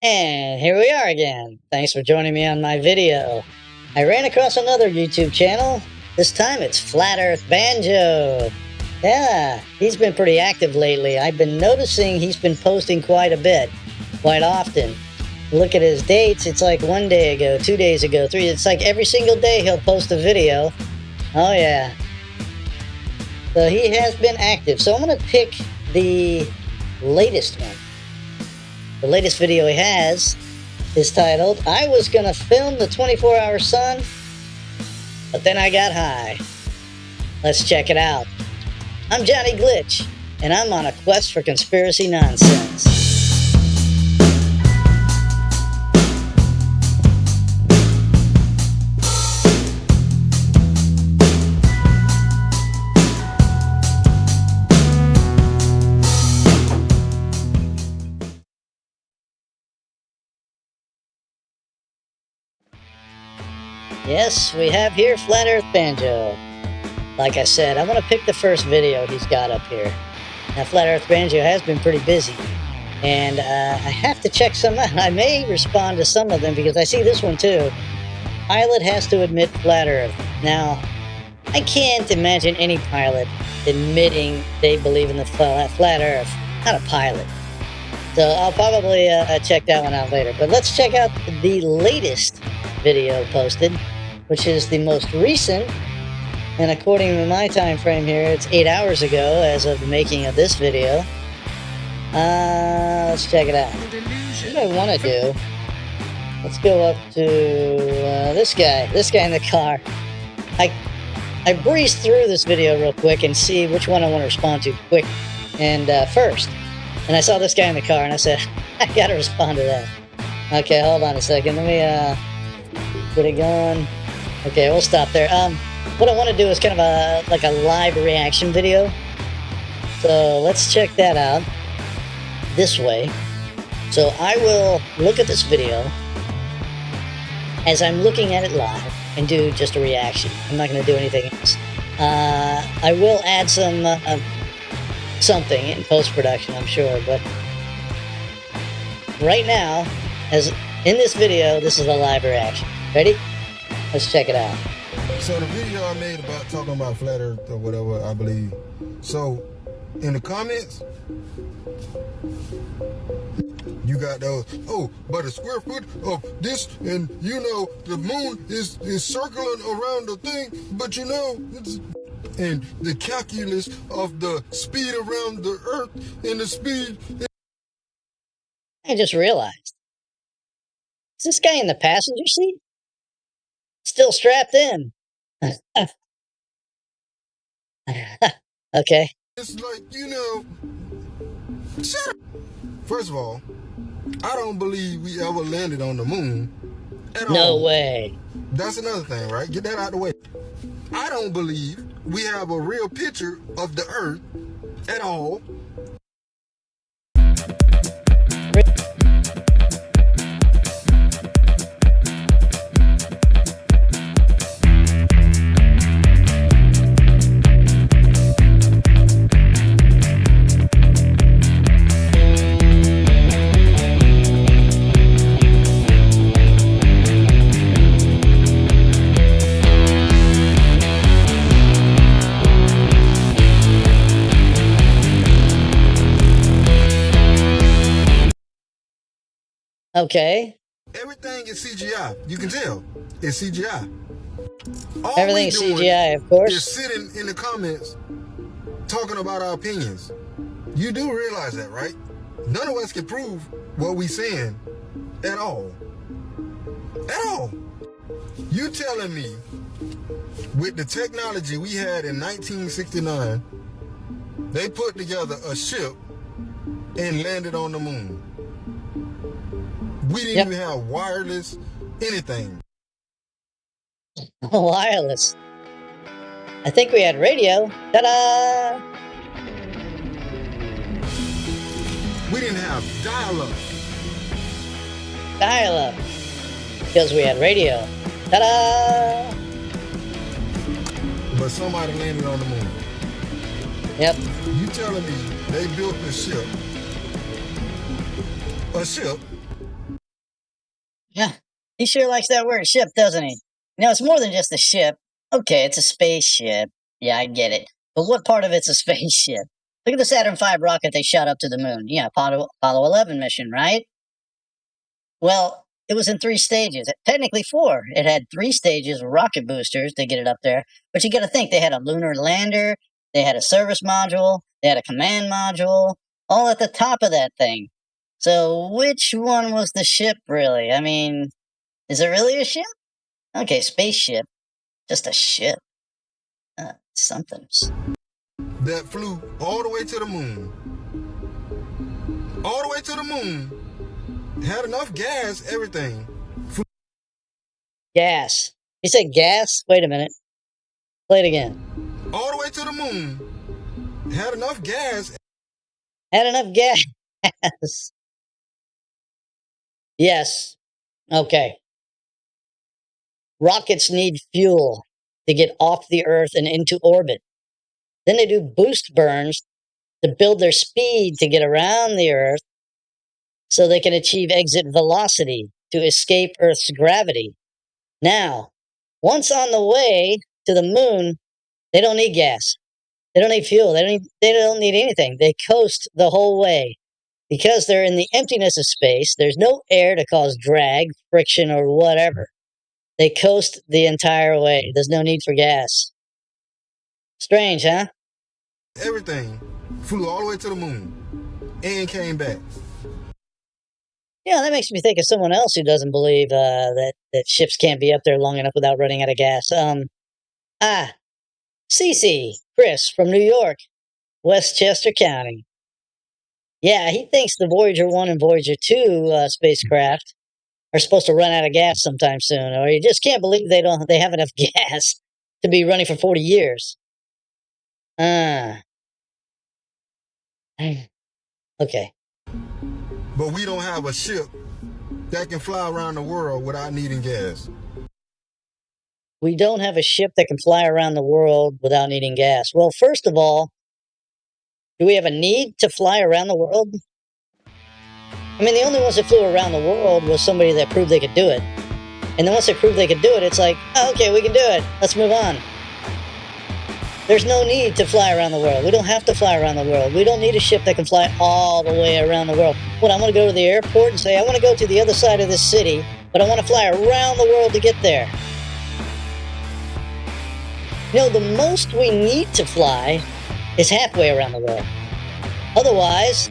And here we are again. Thanks for joining me on my video. I ran across another YouTube channel. This time it's Flat Earth Banjo. Yeah, he's been pretty active lately. I've been noticing he's been posting quite a bit, quite often. Look at his dates. It's like 1 day ago, 2 days ago, 3. It's like every single day he'll post a video. Oh yeah. So he has been active. So I'm going to pick the latest one. The latest video he has is titled, I was gonna film the 24-hour sun, but then I got high. Let's check it out. I'm Jonni Glitch, and I'm on a quest for conspiracy nonsense. Yes, we have here Flat Earth Banjo. Like I said, I'm going to pick the first video he's got up here. Now, Flat Earth Banjo has been pretty busy, and I have to check some out. I may respond to some of them because I see this one too. Pilot has to admit Flat Earth. Now, I can't imagine any pilot admitting they believe in the Flat Earth. Not a pilot. So I'll probably check that one out later. But let's check out the latest video posted, which is the most recent. And according to my time frame here, it's 8 hours ago as of the making of this video. Let's check it out. What do I want to do? Let's go up to this guy in the car. I breezed through this video real quick and see which one I want to respond to quick and first. And I saw this guy in the car and I said, I gotta respond to that. Okay, hold on a second. Let me get it going. Okay, we'll stop there. What I want to do is kind of like a live reaction video. So let's check that out this way. So I will look at this video as I'm looking at it live and do just a reaction. I'm not going to do anything else. I will add some something in post-production, I'm sure, but right now, as in this video, this is a live reaction. Ready? Let's check it out. So the video I made about talking about flat earth or whatever, I believe. So in the comments, you got those, oh, but a square foot of this, and you know, the moon is circling around the thing, but you know, and the calculus of the speed around the earth and the speed. I just realized, is this guy in the passenger seat? Still strapped in. Okay. It's like, you know, shut up. First of all, I don't believe we ever landed on the moon at all. No way. That's another thing, right? Get that out of the way. I don't believe we have a real picture of the earth at all. Okay. Everything is CGI. You can tell it's CGI. All Everything's we doing CGI, of course. is sitting in the comments talking about our opinions. You do realize that, right? None of us can prove what we saying at all. At all. You telling me with the technology we had in 1969, they put together a ship and landed on the moon. We didn't even have wireless, anything. Wireless. I think we had radio. Ta-da! We didn't have dial-up. Dial-up. Because we had radio. Ta-da! But somebody landed on the moon. Yep. You telling me they built a ship Yeah, he sure likes that word ship, doesn't he? You know, it's more than just a ship. Okay, it's a spaceship. Yeah, I get it. But what part of it's a spaceship? Look at the Saturn V rocket they shot up to the moon. Yeah, Apollo 11 mission, right? Well, it was in 3 stages. Technically 4. It had 3 stages of rocket boosters to get it up there. But you got to think they had a lunar lander, they had a service module, they had a command module, all at the top of that thing. So which one was the ship, really? I mean, is it really a ship? Okay, spaceship. Just a ship. Something. That flew all the way to the moon. All the way to the moon. Had enough gas, everything. Gas. You said gas? Wait a minute. Play it again. All the way to the moon. Had enough gas. Had enough gas. Yes. Okay. Rockets need fuel to get off the Earth and into orbit. Then they do boost burns to build their speed to get around the Earth so they can achieve exit velocity to escape Earth's gravity. Now, once on the way to the moon, they don't need gas. They don't need fuel. They don't need anything. They coast the whole way. Because they're in the emptiness of space, there's no air to cause drag, friction, or whatever. They coast the entire way. There's no need for gas. Strange, huh? Everything. Flew all the way to the moon. And came back. Yeah, that makes me think of someone else who doesn't believe that ships can't be up there long enough without running out of gas. Cece, Chris from New York, Westchester County. Yeah, he thinks the Voyager 1 and Voyager 2 spacecraft are supposed to run out of gas sometime soon, or you just can't believe they have enough gas to be running for 40 years. Okay. But we don't have a ship that can fly around the world without needing gas. We don't have a ship that can fly around the world without needing gas. Well, first of all, do we have a need to fly around the world? I mean, the only ones that flew around the world was somebody that proved they could do it. And then once they proved they could do it, it's like, oh, okay, we can do it. Let's move on. There's no need to fly around the world. We don't have to fly around the world. We don't need a ship that can fly all the way around the world. What, I'm going to go to the airport and say, I want to go to the other side of this city, but I want to fly around the world to get there. You know, the most we need to fly is halfway around the world. Otherwise,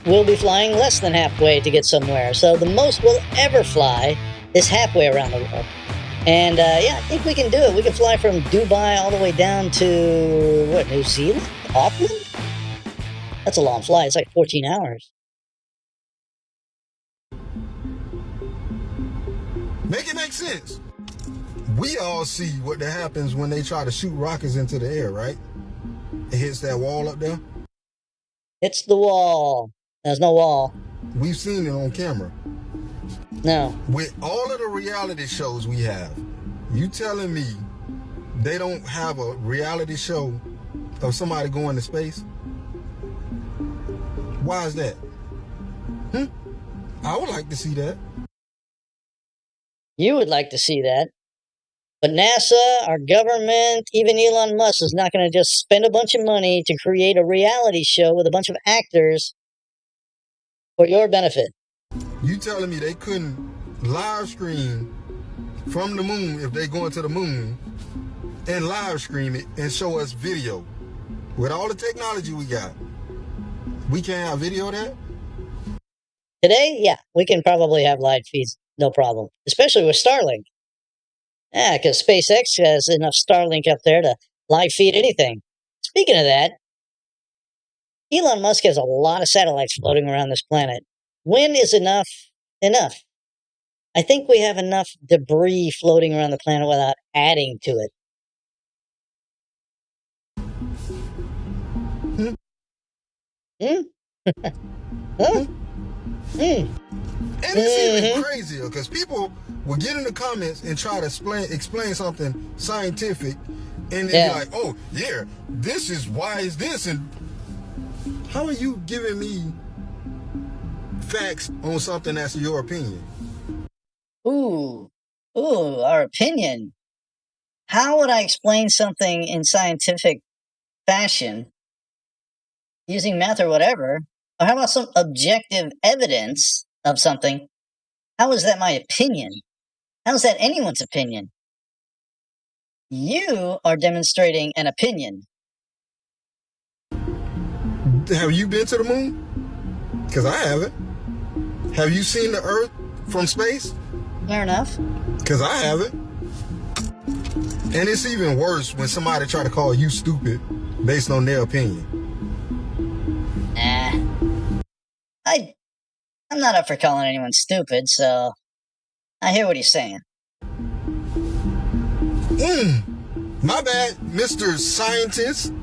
we'll be flying less than halfway to get somewhere. So the most we'll ever fly is halfway around the world. And yeah, I think we can do it. We can fly from Dubai all the way down to, what, New Zealand? Auckland? That's a long flight. It's like 14 hours. Make it make sense. We all see what that happens when they try to shoot rockets into the air, right? It hits that wall up there. It's the wall. There's no wall. We've seen it on camera. No. With all of the reality shows we have, you telling me they don't have a reality show of somebody going to space? Why is that? I would like to see that. You would like to see that. But NASA, our government, even Elon Musk is not going to just spend a bunch of money to create a reality show with a bunch of actors for your benefit. You telling me they couldn't live stream from the moon if they going to the moon and live stream it and show us video? With all the technology we got, we can't have video of that? Today, yeah, we can probably have live feeds, no problem. Especially with Starlink. Yeah, because SpaceX has enough Starlink up there to live feed anything. Speaking of that, Elon Musk has a lot of satellites floating around this planet. When is enough enough? I think we have enough debris floating around the planet without adding to it. Huh? And it's even crazier because people will get in the comments and try to explain something scientific, and they'll be like, "Oh yeah, this is why is this?" And how are you giving me facts on something that's your opinion? Ooh, our opinion. How would I explain something in scientific fashion using math or whatever? Or how about some objective evidence of something? How is that my opinion? How is that anyone's opinion? You are demonstrating an opinion. Have you been to the moon? Because I haven't. Have you seen the Earth from space? Fair enough. Because I haven't. And it's even worse when somebody try to call you stupid based on their opinion. Nah. I'm not up for calling anyone stupid, so I hear what he's saying. My bad, Mr. Scientist.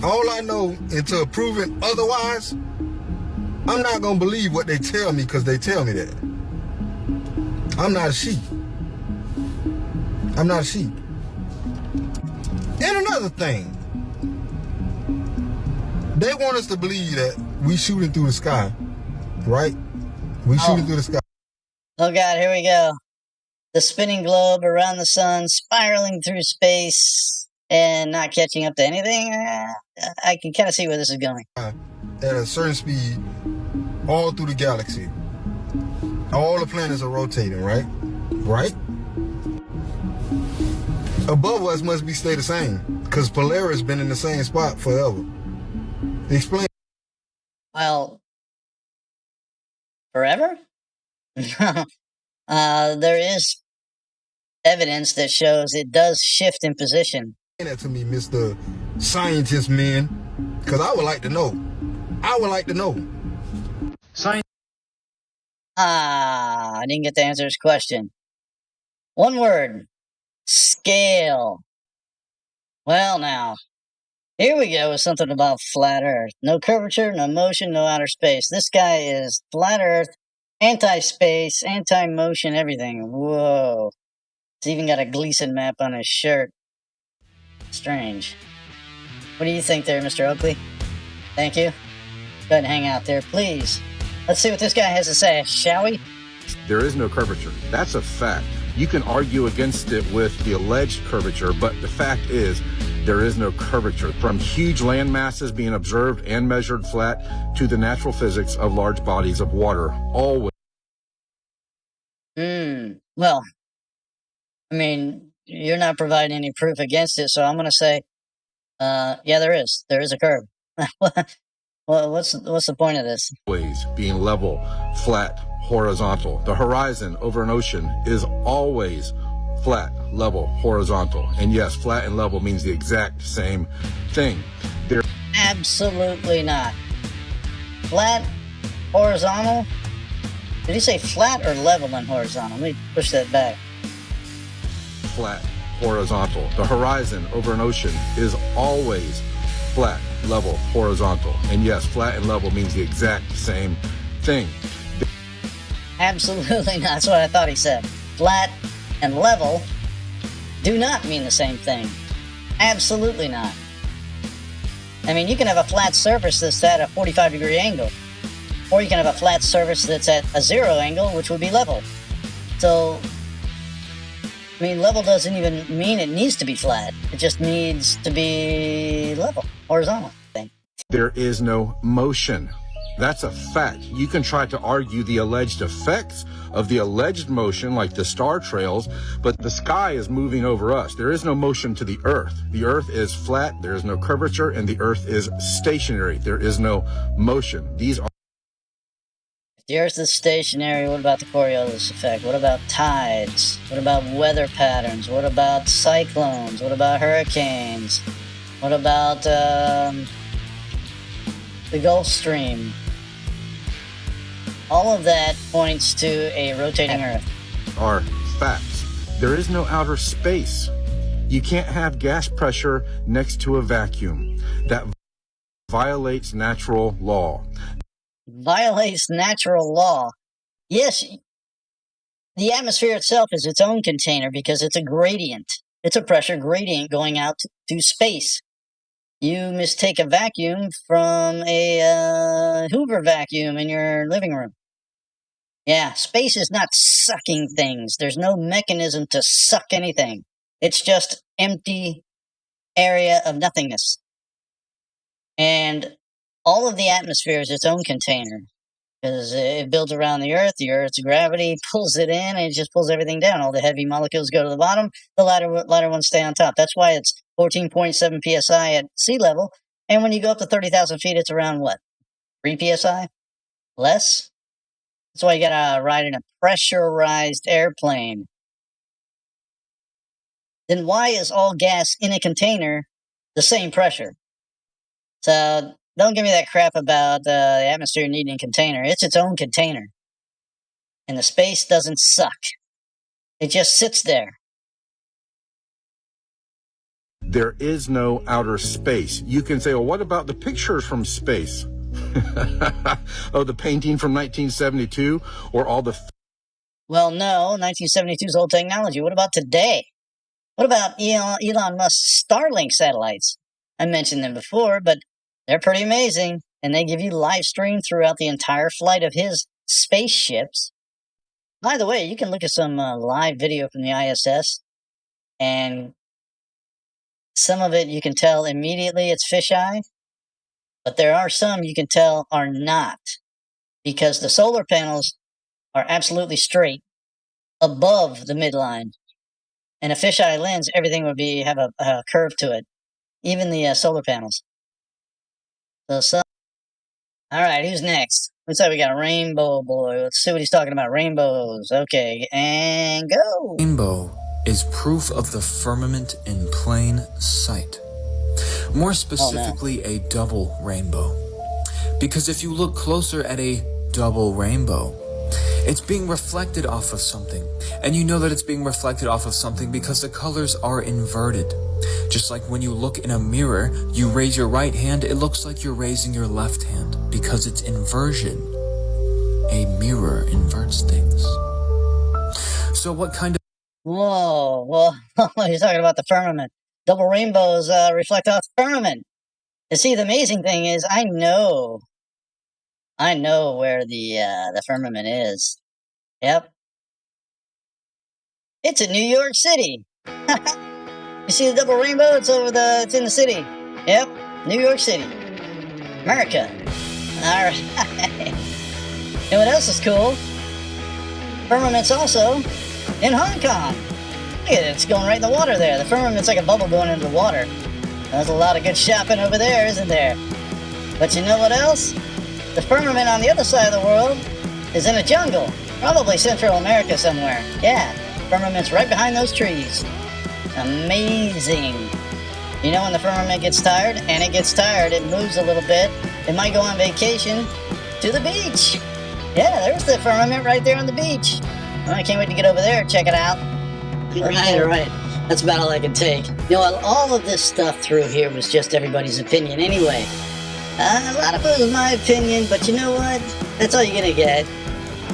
All I know until proven otherwise, I'm not going to believe what they tell me because they tell me that. I'm not a sheep. I'm not a sheep. And another thing, they want us to believe that we shooting through the sky, right? We shooting through the sky. Oh God, here we go. The spinning globe around the sun, spiraling through space, and not catching up to anything. I can kind of see where this is going. At a certain speed, all through the galaxy. All the planets are rotating, right? Right? Above us must be stay the same, because Polaris been in the same spot forever. Explain. Well, forever? There is evidence that shows it does shift in position. That to me, Mr. Scientist man, because I would like to know. I would like to know. I didn't get to answer his question. One word. Scale. Well, now, here we go with something about flat Earth. No curvature, no motion, no outer space. This guy is flat Earth, anti-space, anti-motion, everything. Whoa. He's even got a Gleason map on his shirt. Strange. What do you think there, Mr. Oakley? Thank you. Go ahead and hang out there, please. Let's see what this guy has to say, shall we? There is no curvature. That's a fact. You can argue against it with the alleged curvature, but the fact is there is no curvature. From huge land masses being observed and measured flat to the natural physics of large bodies of water, always. Well, I mean, you're not providing any proof against it, so I'm going to say, yeah, there is. There is a curve. Well, what's the point of this? Always being level, flat, horizontal. The horizon over an ocean is always flat, level, horizontal. And yes, flat and level means the exact same thing. Absolutely not. Flat, horizontal? Did he say flat or level and horizontal? Let me push that back. Flat, horizontal. The horizon over an ocean is always flat, level, horizontal. And yes, flat and level means the exact same thing. Absolutely not. That's what I thought he said. Flat and level do not mean the same thing. Absolutely not. I mean, you can have a flat surface that's at a 45-degree angle. Or you can have a flat surface that's at a 0 angle, which would be level. So, I mean, level doesn't even mean it needs to be flat. It just needs to be level, horizontal thing. There is no motion. That's a fact. You can try to argue the alleged effects of the alleged motion, like the star trails, but the sky is moving over us. There is no motion to the Earth. The Earth is flat, there is no curvature, and the Earth is stationary. There is no motion. These are... If the Earth is stationary, what about the Coriolis effect? What about tides? What about weather patterns? What about cyclones? What about hurricanes? What about the Gulf Stream? All of that points to a rotating Earth. Are facts. There is no outer space. You can't have gas pressure next to a vacuum. That violates natural law. Violates natural law. Yes, the atmosphere itself is its own container because it's a gradient. It's a pressure gradient going out to space. You mistake a vacuum from a Hoover vacuum in your living room. Yeah, space is not sucking things. There's no mechanism to suck anything. It's just empty area of nothingness. And all of the atmosphere is its own container. Because it builds around the Earth's gravity pulls it in, and it just pulls everything down. All the heavy molecules go to the bottom, the lighter ones stay on top. That's why it's 14.7 psi at sea level, and when you go up to 30,000 feet, it's around what? 3 psi? Less? That's why you gotta ride in a pressurized airplane. Then why is all gas in a container the same pressure? So don't give me that crap about the atmosphere needing a container. It's its own container. And the space doesn't suck. It just sits there. There is no outer space. You can say, well, what about the pictures from space? Oh, the painting from 1972 or all the... Well, no, 1972 is old technology. What about today? What about Elon Musk's Starlink satellites? I mentioned them before, but they're pretty amazing, and they give you live stream throughout the entire flight of his spaceships. By the way, you can look at some live video from the ISS, and some of it you can tell immediately it's fisheye, but there are some you can tell are not, because the solar panels are absolutely straight above the midline. And a fisheye lens, everything would have a curve to it, even the solar panels. So, all right, who's next? Looks like we got a rainbow boy. Let's see what he's talking about. Rainbows. Okay, and go. Rainbow is proof of the firmament in plain sight. More specifically, a double rainbow. Because if you look closer at a double rainbow, it's being reflected off of something. And you know that it's being reflected off of something because the colors are inverted. Just like when you look in a mirror, you raise your right hand, it looks like you're raising your left hand because it's inversion. A mirror inverts things. So what kind of... Whoa, well, he's talking about the firmament. Double rainbows reflect off the firmament. You see, the amazing thing is, I know where the firmament is. Yep. It's in New York City. You see the double rainbow? It's it's in the city. Yep, New York City. America. Alright. And what else is cool? Firmament's also in Hong Kong. Look at it, it's going right in the water there. The firmament's like a bubble going into the water. There's a lot of good shopping over there, isn't there? But you know what else? The firmament on the other side of the world is in a jungle. Probably Central America somewhere. Yeah, firmament's right behind those trees. Amazing. You know when the firmament gets tired, and it gets tired, it moves a little bit. It might go on vacation to the beach. Yeah, there's the firmament right there on the beach. Well, I can't wait to get over there and check it out. Right. That's about all I can take. You know, all of this stuff through here was just everybody's opinion anyway. A lot of it was my opinion, but you know what? That's all you're gonna get.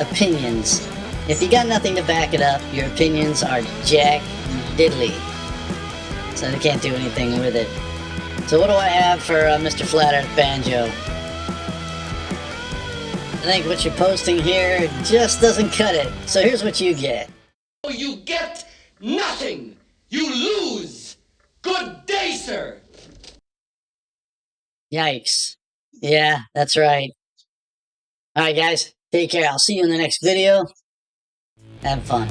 Opinions. If you got nothing to back it up, your opinions are jack diddly. So they can't do anything with it. So what do I have for Mr. Flat Earth Banjo? I think what you're posting here just doesn't cut it. So here's what you get. You get nothing. You lose. Good day, sir. Yikes. Yeah, that's right. Alright guys, take care. I'll see you in the next video. Have fun.